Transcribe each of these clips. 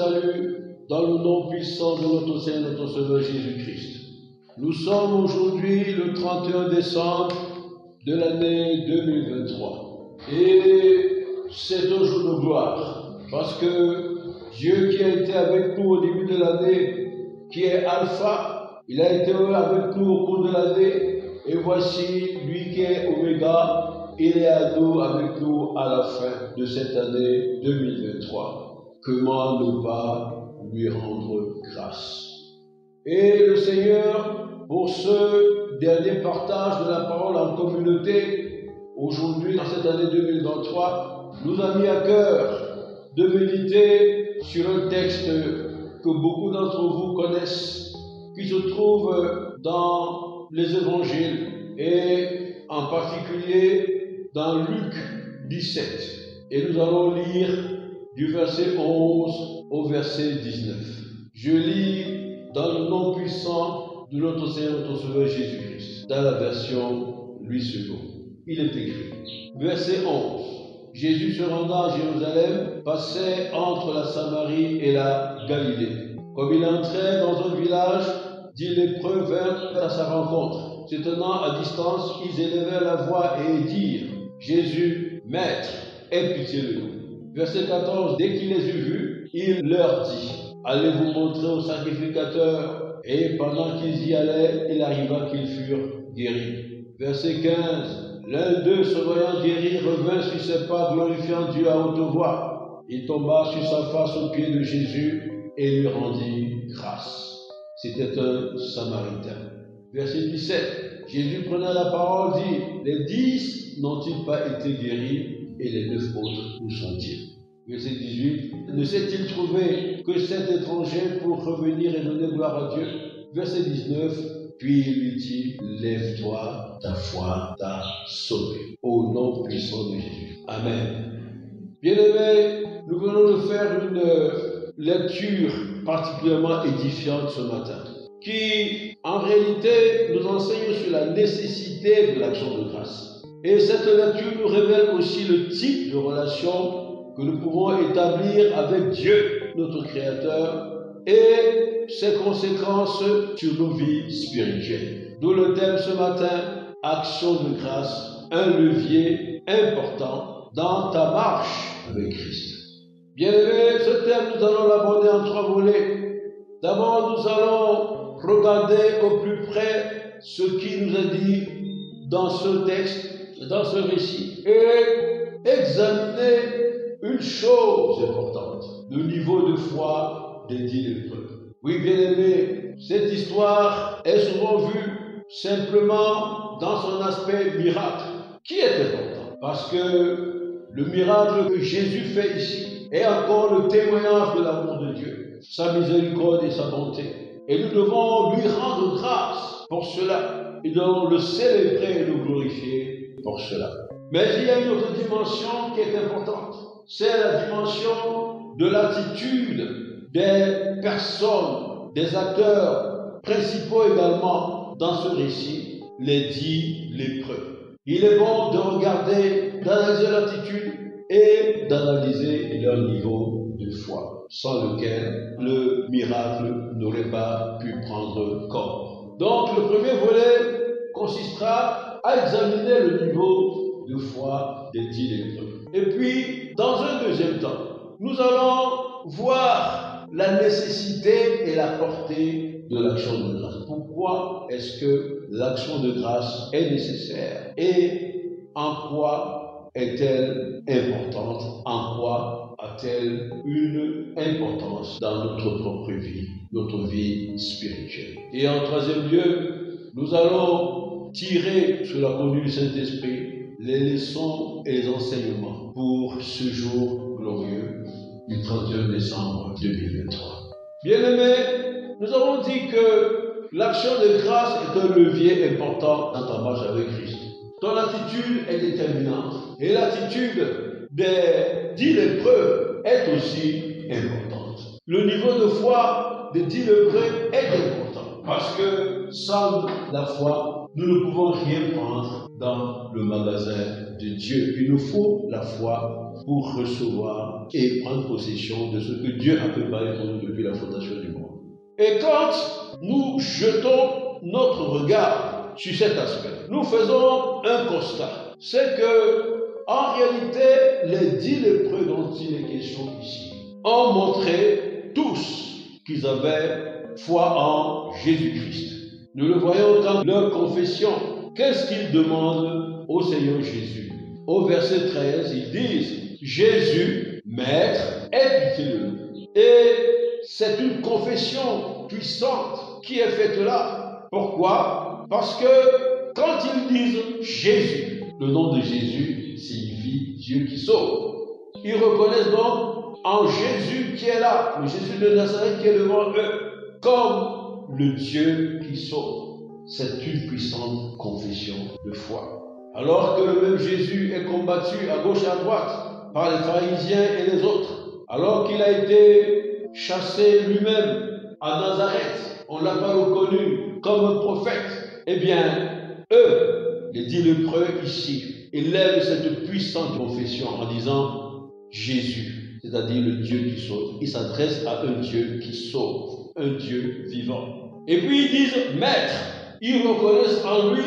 salut dans le nom puissant de notre Seigneur, notre Sauveur Jésus-Christ. Nous sommes aujourd'hui le 31 décembre de l'année 2023. Et c'est un jour de gloire, parce que Dieu qui a été avec nous au début de l'année, qui est Alpha, il a été avec nous au cours de l'année, et voici lui qui est Oméga, il est à nous, avec nous à la fin de cette année 2023. Comment ne pas lui rendre grâce? Et le Seigneur, pour ce dernier partage de la parole en communauté, aujourd'hui, dans cette année 2023, nous a mis à cœur de méditer sur un texte que beaucoup d'entre vous connaissent, qui se trouve dans les évangiles et en particulier dans Luc 17. Et nous allons lire du verset 11 au verset 19. Je lis dans le nom puissant de notre Seigneur, notre Sauveur Jésus-Christ, dans la version Louis II. Il est écrit, verset 11. Jésus se rendant à Jérusalem, passait entre la Samarie et la Galilée. Comme il entrait dans un village, 10 lépreux vinrent à sa rencontre. Se tenant à distance, ils élevèrent la voix et dirent, Jésus, Maître, aie pitié de nous. Verset 14, dès qu'il les eut vus, il leur dit, allez vous montrer au sacrificateur. Et pendant qu'ils y allaient, il arriva qu'ils furent guéris. Verset 15, l'un d'eux, se voyant guéri, revint sur ses pas, glorifiant Dieu à haute voix. Il tomba sur sa face aux pieds de Jésus et lui rendit grâce. C'était un Samaritain. Verset 17, Jésus prenant la parole dit, les 10 n'ont-ils pas été guéris et les 9 autres, où sont-ils? Verset 18, ne s'est-il trouvé que 7 étrangers pour revenir et donner gloire à Dieu? Verset 19, puis il lui dit, lève-toi, ta foi t'a sauvé. Au nom puissant de Jésus. Amen. Bien-aimés, nous venons de faire une lecture particulièrement édifiante ce matin, qui en réalité nous enseigne sur la nécessité de l'action de grâce. Et cette lecture nous révèle aussi le type de relation que nous pouvons établir avec Dieu, notre Créateur, et ses conséquences sur nos vies spirituelles. D'où le thème ce matin, action de grâce, un levier important dans ta marche avec Christ. Bien aimé, ce thème, nous allons l'aborder en 3 volets. D'abord, nous allons regarder au plus près ce qui nous est dit dans ce texte, dans ce récit, et examiner une chose importante, le niveau de foi des 10 lépreux. Oui, bien aimé, cette histoire est souvent vue simplement dans son aspect miracle, qui est important, parce que le miracle que Jésus fait ici est encore le témoignage de l'amour de Dieu, sa miséricorde et sa bonté. Et nous devons lui rendre grâce pour cela. Et devons le célébrer et le glorifier pour cela. Mais il y a une autre dimension qui est importante. C'est la dimension de l'attitude des personnes, des acteurs principaux également dans ce récit, les 10 lépreux. Il est bon de regarder, d'analyser l'attitude et d'analyser leur niveau de foi, sans lequel le miracle n'aurait pas pu prendre corps. Donc, le premier volet consistera à examiner le niveau de foi des 10 lépreux. Et puis, dans un deuxième temps, nous allons voir la nécessité et la portée de l'action de grâce. Pourquoi est-ce que l'action de grâce est nécessaire et en quoi est-elle importante? En quoi a-t-elle une importance dans notre propre vie, notre vie spirituelle? Et en troisième lieu, nous allons tirer sous la conduite du Saint-Esprit les leçons et les enseignements pour ce jour glorieux du 31 décembre 2023. Bien-aimés, nous avons dit que l'action de grâce est un levier important dans ta marche avec Christ. Ton attitude est déterminante et l'attitude des 10 lépreux est aussi importante. Le niveau de foi des 10 lépreux est important parce que sans la foi, nous ne pouvons rien prendre dans le magasin de Dieu. Il nous faut la foi pour recevoir et prendre possession de ce que Dieu a préparé pour nous depuis la fondation du monde. Et quand nous jetons notre regard sur cet aspect, nous faisons un constat. C'est que, en réalité, les 10 lépreux dont il est question ici ont montré tous qu'ils avaient foi en Jésus-Christ. Nous le voyons dans leur confession. Qu'est-ce qu'ils demandent au Seigneur Jésus? Au verset 13, ils disent « Jésus, Maître, aie pitié de nous ». Et c'est une confession puissante qui est faite là. Pourquoi? Parce que quand ils disent « Jésus », le nom de Jésus signifie « Dieu qui sauve ». Ils reconnaissent donc en Jésus qui est là, le Jésus de Nazareth qui est devant eux, comme le Dieu qui sauve. C'est une puissante confession de foi. Alors que le même Jésus est combattu à gauche et à droite par les pharisiens et les autres, alors qu'il a été chassé lui-même à Nazareth, on ne l'a pas reconnu comme un prophète, eh bien, eux, les 10 lépreux ici, élèvent cette puissante confession en disant Jésus, c'est-à-dire le Dieu qui sauve. Ils s'adressent à un Dieu qui sauve, un Dieu vivant. Et puis ils disent Maître. Ils reconnaissent en lui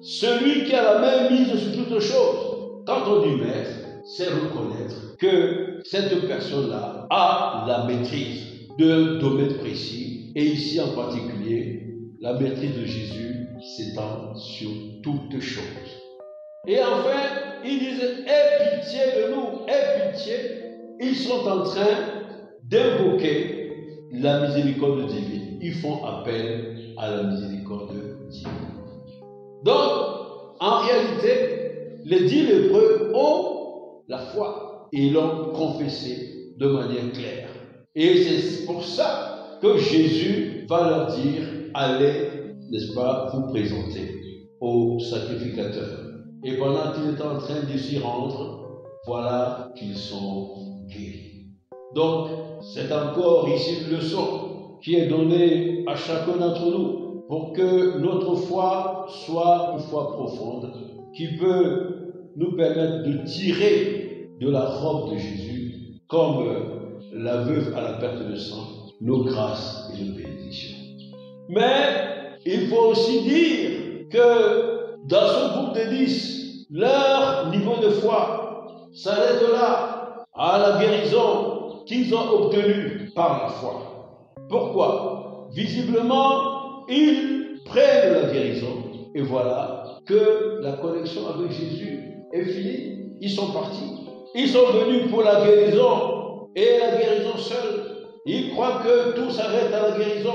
celui qui a la main mise sur toutes choses. Quand on dit maître, c'est reconnaître que cette personne-là a la maîtrise d'un domaine précis. Et ici en particulier, la maîtrise de Jésus s'étend sur toutes choses. Et enfin, ils disent aie pitié de nous, aie pitié. Ils sont en train d'invoquer la miséricorde divine. Ils font appel à la miséricorde divine. Donc, en réalité, les 10 lépreux ont la foi et l'ont confessé de manière claire. Et c'est pour ça que Jésus va leur dire, allez, n'est-ce pas, vous présenter au sacrificateur. Et pendant qu'ils étaient en train de s'y rendre, voilà qu'ils sont guéris. Donc, c'est encore ici une leçon qui est donnée à chacun d'entre nous pour que notre foi soit une foi profonde qui peut nous permettre de tirer de la robe de Jésus, comme la veuve à la perte de sang, nos grâces et nos bénédictions. Mais il faut aussi dire que dans ce groupe de 10, leur niveau de foi s'arrête là, à la guérison qu'ils ont obtenue par la foi. Pourquoi? Visiblement, ils prennent la guérison et voilà que la connexion avec Jésus est finie. Ils sont partis. Ils sont venus pour la guérison et la guérison seule. Ils croient que tout s'arrête à la guérison.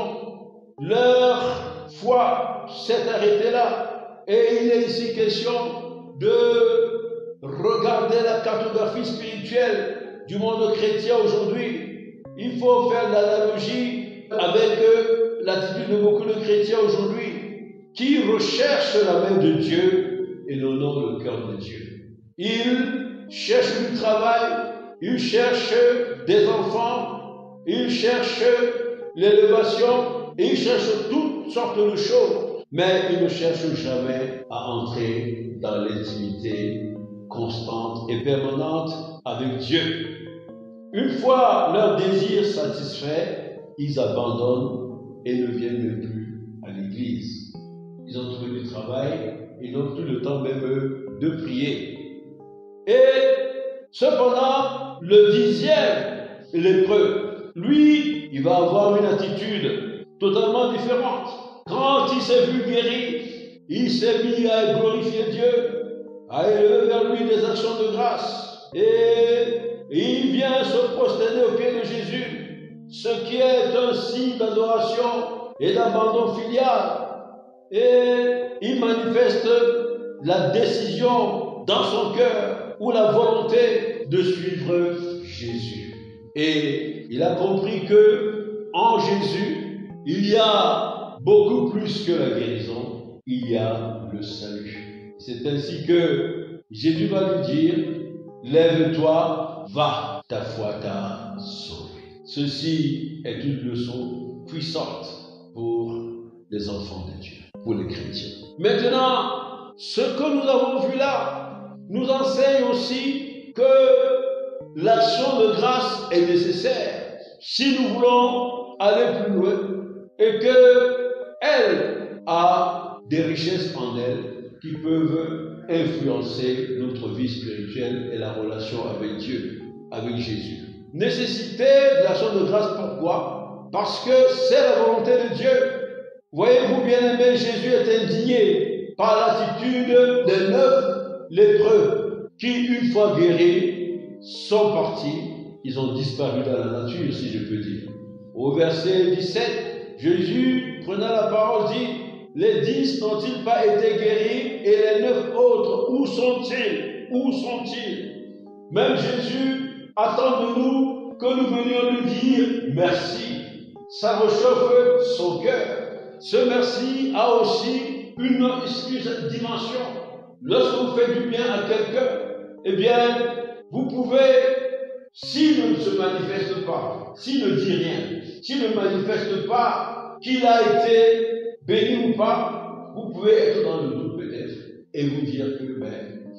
Leur foi s'est arrêtée là. Et il est ici question de regarder la cartographie spirituelle du monde chrétien aujourd'hui. Il faut faire l'analogie avec l'attitude de beaucoup de chrétiens aujourd'hui qui recherchent la main de Dieu et n'honorent le cœur de Dieu. Ils cherchent du travail, ils cherchent des enfants, ils cherchent l'élévation, ils cherchent toutes sortes de choses, mais ils ne cherchent jamais à entrer dans l'intimité constante et permanente avec Dieu. Une fois leur désir satisfait, ils abandonnent et ne viennent plus à l'église. Ils ont trouvé du travail, ils n'ont plus le temps même de prier. Et cependant, le 10e lépreux, lui, il va avoir une attitude totalement différente. Quand il s'est vu guéri, il s'est mis à glorifier Dieu, à élever vers lui des actions de grâce. Et il vient se prosterner aux pieds de Jésus, ce qui est un signe d'adoration et d'abandon filial. Et il manifeste la décision dans son cœur ou la volonté de suivre Jésus. Et il a compris que en Jésus, il y a beaucoup plus que la guérison, il y a le salut. C'est ainsi que Jésus va lui dire, lève-toi, va, ta foi t'a sauvé. Ceci est une leçon puissante pour les enfants de Dieu, pour les chrétiens. Maintenant, ce que nous avons vu là nous enseigne aussi que l'action de grâce est nécessaire si nous voulons aller plus loin et qu'elle a des richesses en elle qui peuvent influencer notre vie spirituelle et la relation avec Dieu, avec Jésus. Nécessité de l'action de grâce, pourquoi? Parce que c'est la volonté de Dieu. Voyez-vous, bien-aimés, Jésus est indigné par l'attitude des 9 lépreux qui, une fois guéris, sont partis. Ils ont disparu dans la nature, si je peux dire. Au verset 17, Jésus, prenant la parole, dit: les 10 n'ont-ils pas été guéris, et les 9 autres, où sont-ils? Où sont-ils? Même Jésus attend de nous que nous venions lui dire merci. Ça réchauffe son cœur. Ce merci a aussi une dimension. Lorsque vous faites du bien à quelqu'un, eh bien, vous pouvez, s'il ne se manifeste pas, s'il ne dit rien, s'il ne manifeste pas qu'il a été béni ou pas, vous pouvez être dans le doute peut-être et vous dire que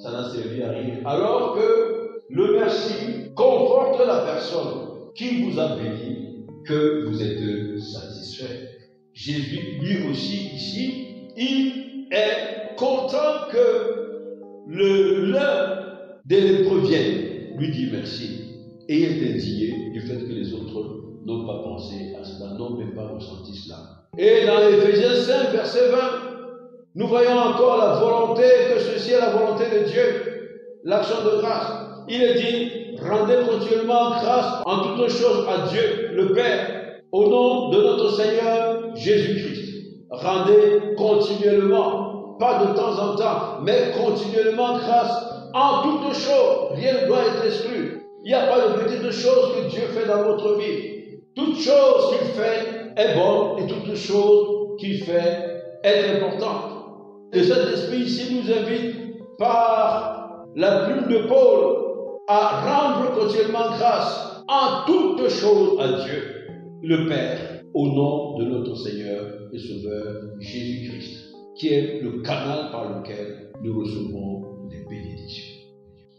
ça n'a servi à rien. Alors que le merci conforte la personne qui vous a béni, que vous êtes satisfait. Jésus, lui aussi, ici, il est content que l'un des lépreux vienne lui dire merci. Et il est indigné du fait que les autres n'ont pas pensé à cela, n'ont même pas ressenti cela. Et dans Éphésiens 5, verset 20, nous voyons encore la volonté, que ceci est la volonté de Dieu, l'action de grâce. Il est dit: rendez continuellement grâce en toutes choses à Dieu, le Père, au nom de notre Seigneur Jésus-Christ. Rendez continuellement, pas de temps en temps, mais continuellement grâce en toutes choses. Rien ne doit être exclu. Il n'y a pas de petites choses que Dieu fait dans votre vie. Toute chose qu'il fait est bonne et toute chose qu'il fait est importante. Et cet esprit ici nous invite par la plume de Paul à rendre continuellement grâce en toutes choses à Dieu, le Père, au nom de notre Seigneur et Sauveur Jésus-Christ, qui est le canal par lequel nous recevons les bénédictions.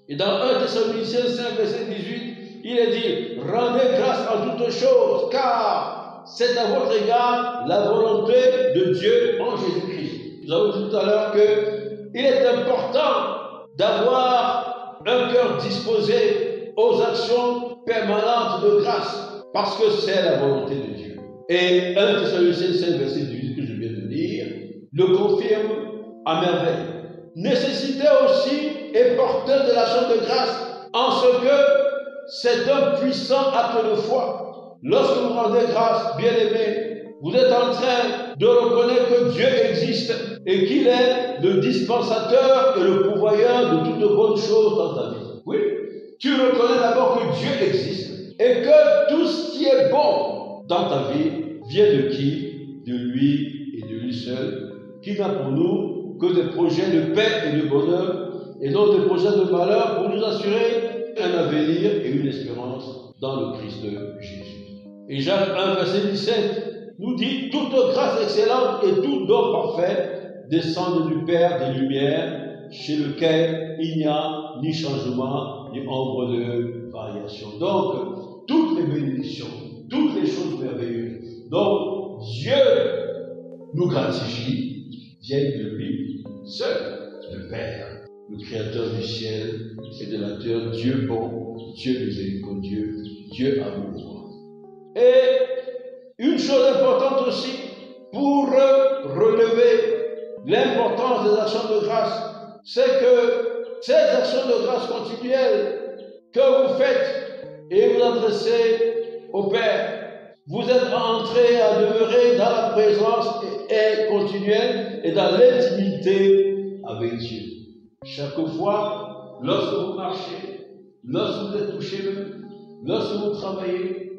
Et dans 1 Thessaloniciens 5, verset 18, il est dit: rendez grâce en toutes choses, car c'est à votre égard la volonté de Dieu en Jésus-Christ. Nous avons dit tout à l'heure qu'il est important d'avoir un cœur disposé aux actions permanentes de grâce, parce que c'est la volonté de Dieu. Et 1 Thessaloniciens 5, verset 18 que je viens de lire, le confirme à merveille. Nécessité aussi est porteur de l'action de grâce, en ce que c'est un puissant acte de foi. Lorsque vous rendez grâce, bien-aimés, vous êtes en train de reconnaître que Dieu existe et qu'il est le dispensateur et le pourvoyeur de toutes bonnes choses dans ta vie. Oui, tu reconnais d'abord que Dieu existe et que tout ce qui est bon dans ta vie vient de qui? De lui et de lui seul, qui n'a pour nous que des projets de paix et de bonheur et non des projets de malheur pour nous assurer un avenir et une espérance dans le Christ Jésus. Et Jacques 1, verset 17 nous dit: toute grâce excellente et tout don parfait descendent du Père des Lumières, chez lequel il n'y a ni changement, ni ombre de variation. Donc, toutes les bénédictions, toutes les choses merveilleuses dont Dieu nous gratifie viennent de lui seul, le Père, le Créateur du ciel et de la terre, Dieu bon, Dieu miséricordieux, Dieu amour. Et une chose importante aussi, pour relever l'importance des actions de grâce, c'est que ces actions de grâce continuelles que vous faites et vous adressez au Père, vous êtes entrés à demeurer dans la présence continuelle et dans l'intimité avec Dieu. Chaque fois, lorsque vous marchez, lorsque vous êtes touché, lorsque vous travaillez,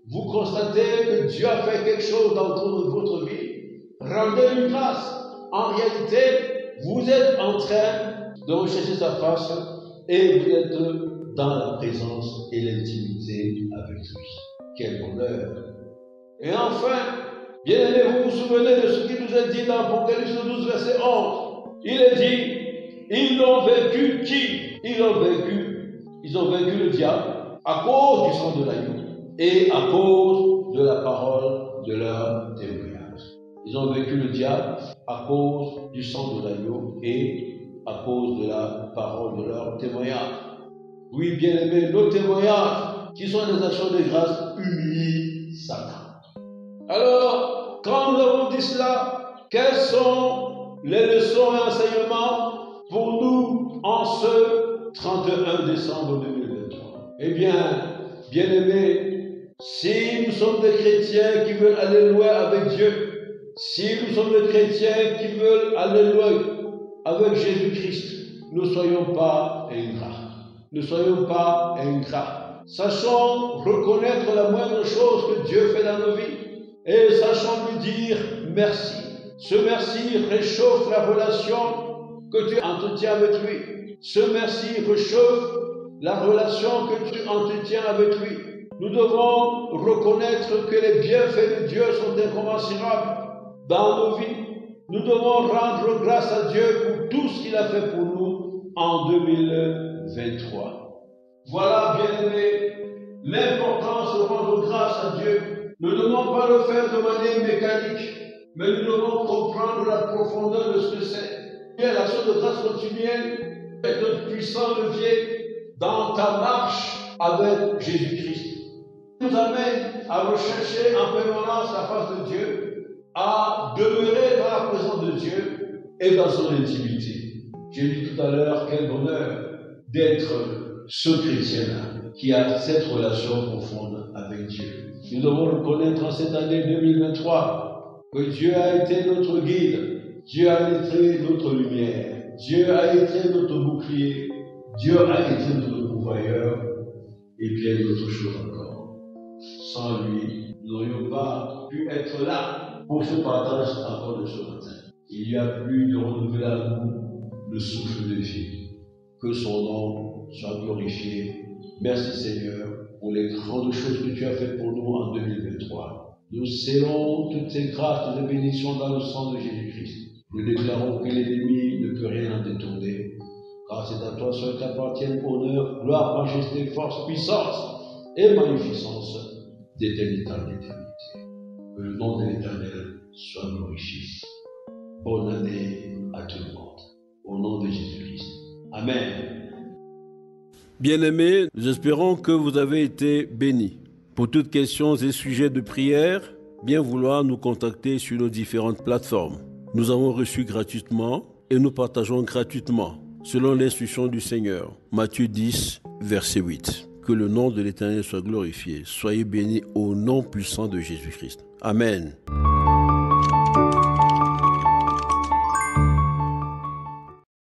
vous constatez que Dieu a fait quelque chose dans votre vie. Rendez-lui grâce. En réalité, vous êtes en train de rechercher sa face et vous êtes dans la présence et l'intimité avec lui. Quel bonheur! Et enfin, bien aimés, vous vous souvenez de ce qui nous est dit dans Apocalypse 12, verset 11. Il est dit: ils l'ont vaincu qui? Ils ont vaincu le diable, à cause du sang de l'agneau et à cause de la parole de leur témoignage. Ils ont vaincu le diable à cause du sang de l'agneau et à cause de la parole de leur témoignage. Oui, bien-aimés, nos témoignages, qui sont des actions de grâce, humilient Satan. Alors, quand nous avons dit cela, quelles sont les leçons et enseignements pour nous en ce 31 décembre 2023? Eh bien aimés, si nous sommes des chrétiens qui veulent aller loin avec Dieu, si nous sommes des chrétiens qui veulent aller loin avec Jésus-Christ, ne soyons pas ingrats. Ne soyons pas ingrats. Sachons reconnaître la moindre chose que Dieu fait dans nos vies et sachons lui dire merci. Ce merci réchauffe la relation que tu entretiens avec lui. Ce merci réchauffe la relation que tu entretiens avec lui. Nous devons reconnaître que les bienfaits de Dieu sont incommensurables dans nos vies. Nous devons rendre grâce à Dieu pour tout ce qu'il a fait pour nous en 2023. Voilà, bien-aimés, l'importance de rendre grâce à Dieu. Nous ne devons pas le faire de manière mécanique, mais nous devons comprendre la profondeur de ce que c'est. L'action de grâce continuelle est un puissant levier dans ta marche avec Jésus-Christ. Il nous amène à rechercher en permanence la face de Dieu, à demeurer dans la présence de Dieu et dans son intimité. J'ai dit tout à l'heure quel bonheur d'être ce chrétien-là qui a cette relation profonde avec Dieu. Nous devons le connaître en cette année 2023, que Dieu a été notre guide, Dieu a été notre lumière, Dieu a été notre bouclier, Dieu a été notre pourvoyeur et bien d'autres choses encore. Sans lui, nous n'aurions pas pu être là pour ce partage encore de ce matin. Il y a plus de renouvelable le souffle de vie. Que son nom soit glorifié. Merci Seigneur pour les grandes choses que tu as faites pour nous en 2023. Nous scellons toutes ces grâces, toutes ces bénédictions dans le sang de Jésus-Christ. Nous déclarons que l'ennemi ne peut rien en détourner. Car c'est à toi seul qu'appartiennent honneur, gloire, majesté, force, puissance et magnificence d'éternité en éternité. Que le nom de l'Éternel soit glorifié. Bonne année à tout le monde. Au nom de Jésus-Christ. Amen. Bien-aimés, nous espérons que vous avez été bénis. Pour toutes questions et sujets de prière, bien vouloir nous contacter sur nos différentes plateformes. Nous avons reçu gratuitement et nous partageons gratuitement, selon l'instruction du Seigneur. Matthieu 10, verset 8. Que le nom de l'Éternel soit glorifié. Soyez bénis au nom puissant de Jésus-Christ. Amen.